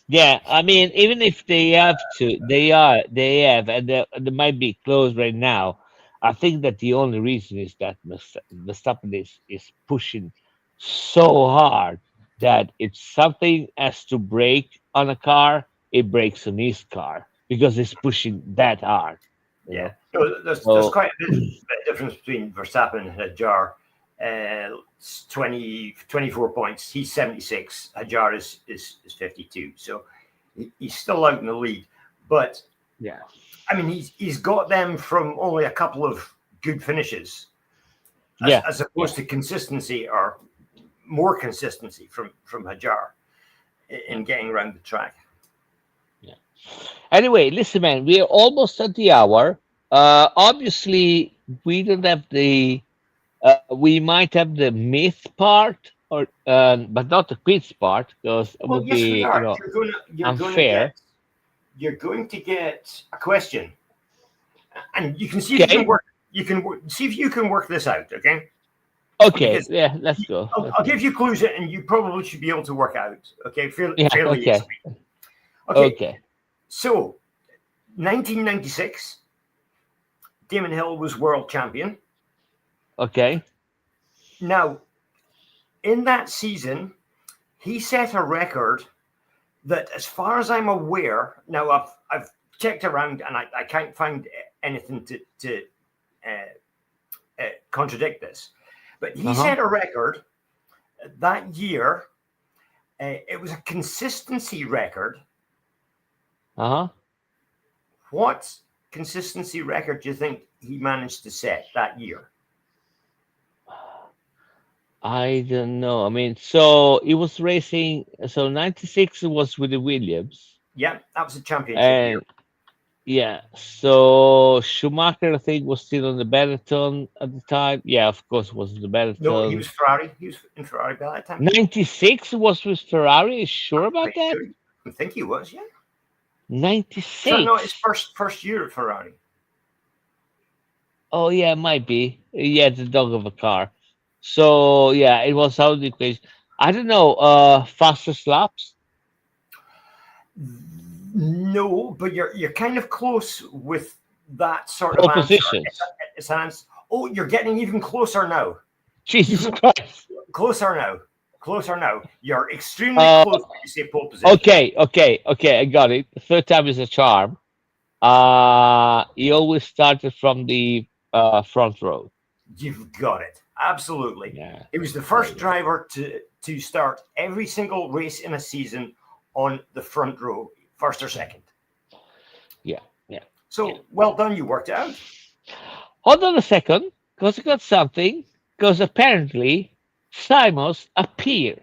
Speaker 1: Yeah, I mean, even if they have to, they have, and they might be close right now. I think that the only reason is that Verstappen is pushing so hard that if something has to break on a car, it breaks on his car because it's pushing that hard, you
Speaker 2: Yeah,
Speaker 1: know.
Speaker 2: no, there's
Speaker 1: So
Speaker 2: quite a bit of difference between Verstappen and Hajar. It's 24 points. He's 76. Hajar is 52. So he's still out in the lead. But
Speaker 1: yeah,
Speaker 2: I mean, he's got them from only a couple of good finishes,
Speaker 1: yeah,
Speaker 2: as
Speaker 1: yeah,
Speaker 2: opposed to consistency or more consistency from Hajar
Speaker 1: yeah,
Speaker 2: in getting around the track.
Speaker 1: yeah. Anyway, listen, man, we are almost at the hour. Obviously, we don't have the. We might have the myth part, or but not the quiz part, because it
Speaker 2: Well,
Speaker 1: would
Speaker 2: yes, we
Speaker 1: be
Speaker 2: are. You're gonna get
Speaker 1: unfair.
Speaker 2: a question, and you can see if you can
Speaker 1: Okay,
Speaker 2: work. You can see if you can work this out. Okay,
Speaker 1: okay,
Speaker 2: because
Speaker 1: yeah, let's go,
Speaker 2: I'll
Speaker 1: let's
Speaker 2: give
Speaker 1: go.
Speaker 2: you clues, and you probably should be able to work out. Okay,
Speaker 1: Yeah,
Speaker 2: fairly
Speaker 1: okay,
Speaker 2: easily. Okay,
Speaker 1: okay,
Speaker 2: so 1996, Damon Hill was world champion.
Speaker 1: okay,
Speaker 2: Now, in that season, he set a record that, as far as I'm aware, now I've checked around and I can't find anything to contradict this, but he
Speaker 1: uh huh,
Speaker 2: set a record that year. It was a consistency record.
Speaker 1: uh huh.
Speaker 2: What consistency record do you think he managed to set that year?
Speaker 1: I don't know. I mean, so it was racing. So '96 was with the Williams,
Speaker 2: Yeah, that was a championship year.
Speaker 1: and yeah, so Schumacher, I think, was still on the Benetton at the time. Yeah, of course, was the
Speaker 2: No, he
Speaker 1: Benetton.
Speaker 2: was Ferrari. He was in Ferrari by that time.
Speaker 1: 96 was with Ferrari. Sure
Speaker 2: I'm
Speaker 1: about
Speaker 2: pretty
Speaker 1: that?
Speaker 2: sure. I think he was. Yeah. So no, his
Speaker 1: 96.
Speaker 2: first year at Ferrari.
Speaker 1: Oh yeah, it might be. Yeah, the dog of a car. So yeah, it was out of the equation. I don't know. Fastest laps,
Speaker 2: No, but you're kind of close with that sort of
Speaker 1: pole
Speaker 2: answer.
Speaker 1: positions.
Speaker 2: It's an answer. Oh, you're getting even closer now.
Speaker 1: Jesus
Speaker 2: Even
Speaker 1: Christ.
Speaker 2: closer now. Closer now. You're extremely
Speaker 1: Uh,
Speaker 2: close when you say pole position.
Speaker 1: okay, okay, okay. I got it. The third time is a charm. He always started from the front row.
Speaker 2: You've got it. Absolutely.
Speaker 1: Yeah,
Speaker 2: He was the
Speaker 1: there
Speaker 2: first
Speaker 1: you go.
Speaker 2: driver to start every single race in a season on the front row, first or second.
Speaker 1: Yeah, yeah, yeah.
Speaker 2: So well done, you worked it out.
Speaker 1: Hold on a second, because I got something. Because apparently Simons appeared.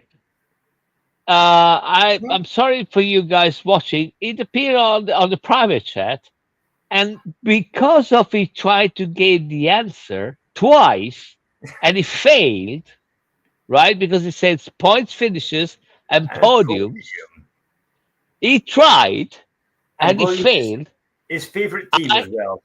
Speaker 1: I'm sorry for you guys watching. It appeared on the private chat, and because of he tried to get the answer twice, and he failed, right? Because it says points, finishes, and
Speaker 2: And
Speaker 1: podiums. He tried and he
Speaker 2: Williams is
Speaker 1: failed.
Speaker 2: his favorite team
Speaker 1: I
Speaker 2: as well.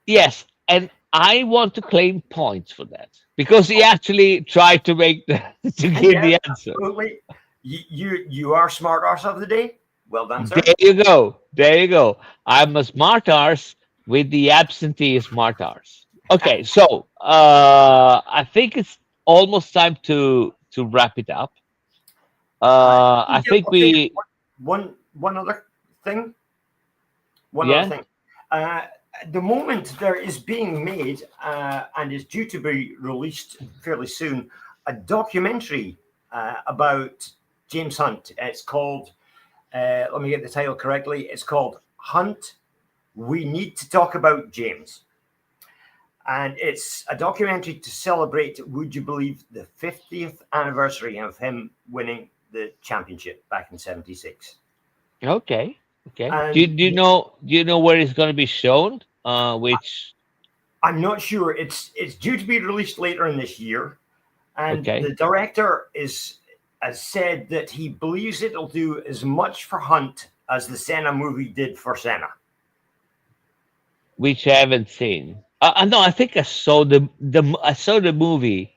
Speaker 1: Yes, and I want to claim points for that because he actually tried to make to give
Speaker 2: Yeah,
Speaker 1: the answer.
Speaker 2: absolutely. You are smart arse of the day. Well done, sir.
Speaker 1: There you go. There you go. I'm a smart arse with the absentee smart arse. Okay, so I think it's almost time to wrap it up. I
Speaker 2: Yeah,
Speaker 1: think
Speaker 2: okay.
Speaker 1: we
Speaker 2: One other thing. One other
Speaker 1: yeah.
Speaker 2: thing. Uh, At the moment, there is being made and is due to be released fairly soon a documentary about James Hunt. It's called, let me get the title correctly, it's called Hunt, We Need to Talk About James. And it's a documentary to celebrate, would you believe, the 50th anniversary of him winning the championship back in '76.
Speaker 1: Okay. Okay.
Speaker 2: And
Speaker 1: Do you know where it's going to be shown? Which
Speaker 2: I'm not sure. It's due to be released later in this year. And
Speaker 1: okay.
Speaker 2: the director has said that he believes it'll do as much for Hunt as the Senna movie did for Senna.
Speaker 1: Which I haven't seen. No, I think I saw I saw the movie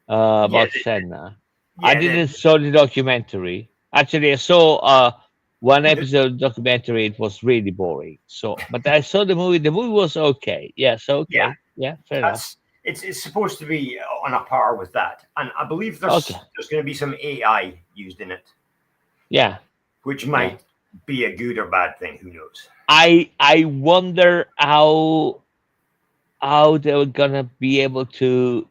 Speaker 2: Yeah,
Speaker 1: about Senna. I
Speaker 2: yeah.
Speaker 1: didn't saw the documentary. Actually, I saw one
Speaker 2: The,
Speaker 1: episode of the documentary. It was really boring. So, but I saw the movie. The movie was okay. Yes,
Speaker 2: yeah,
Speaker 1: okay. Yeah, fair enough.
Speaker 2: that's it's supposed to be on a par with that, and I believe
Speaker 1: Okay.
Speaker 2: there's going to be some AI used in it,
Speaker 1: Yeah,
Speaker 2: which
Speaker 1: yeah.
Speaker 2: might be a good or bad thing. Who knows?
Speaker 1: I wonder how they were gonna be able to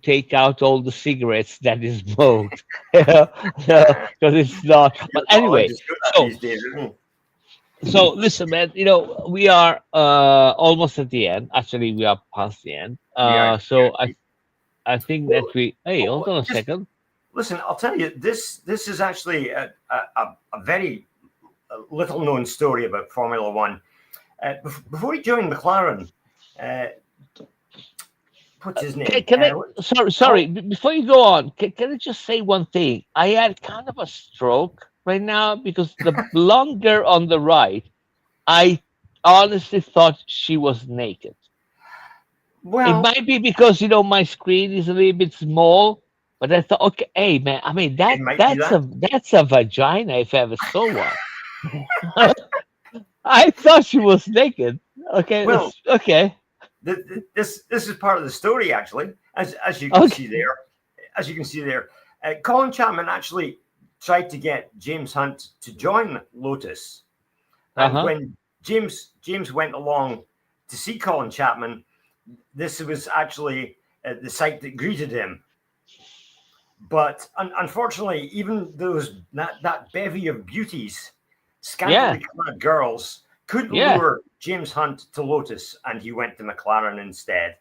Speaker 1: take out all the cigarettes that is smoked. Because it's not. But anyway,
Speaker 2: Biologists do that
Speaker 1: so
Speaker 2: these days, isn't it?
Speaker 1: listen, man. We are almost at the end. Actually, we are past the end.
Speaker 2: We are.
Speaker 1: So I think
Speaker 2: Well,
Speaker 1: that we. Hey, hold on a
Speaker 2: just
Speaker 1: second.
Speaker 2: listen. I'll tell you this is actually a very little known story about Formula One. Before he joined McLaren, uh, what's his name?
Speaker 1: Can I? Sorry.
Speaker 2: Col-
Speaker 1: Before you go on, can I just say one thing? I had kind of a stroke right now because the blonde girl on the right, I honestly thought she was naked. It
Speaker 2: well,
Speaker 1: might be because my screen is a little bit small, but I thought, okay, hey man, I mean
Speaker 2: it might be that.
Speaker 1: that's a vagina if I ever saw one. I thought she was naked. Okay,
Speaker 2: Well,
Speaker 1: okay,
Speaker 2: this is part of the story actually, as you can see
Speaker 1: okay.
Speaker 2: there. As you can see there, Colin Chapman actually tried to get James Hunt to join Lotus,
Speaker 1: Uh
Speaker 2: and
Speaker 1: huh.
Speaker 2: when James went along to see Colin Chapman, this was actually the site that greeted him. But unfortunately, even that bevy of beauties,
Speaker 1: Yeah,
Speaker 2: scantily clad girls, couldn't
Speaker 1: yeah.
Speaker 2: lure James Hunt to Lotus, and he went to McLaren instead.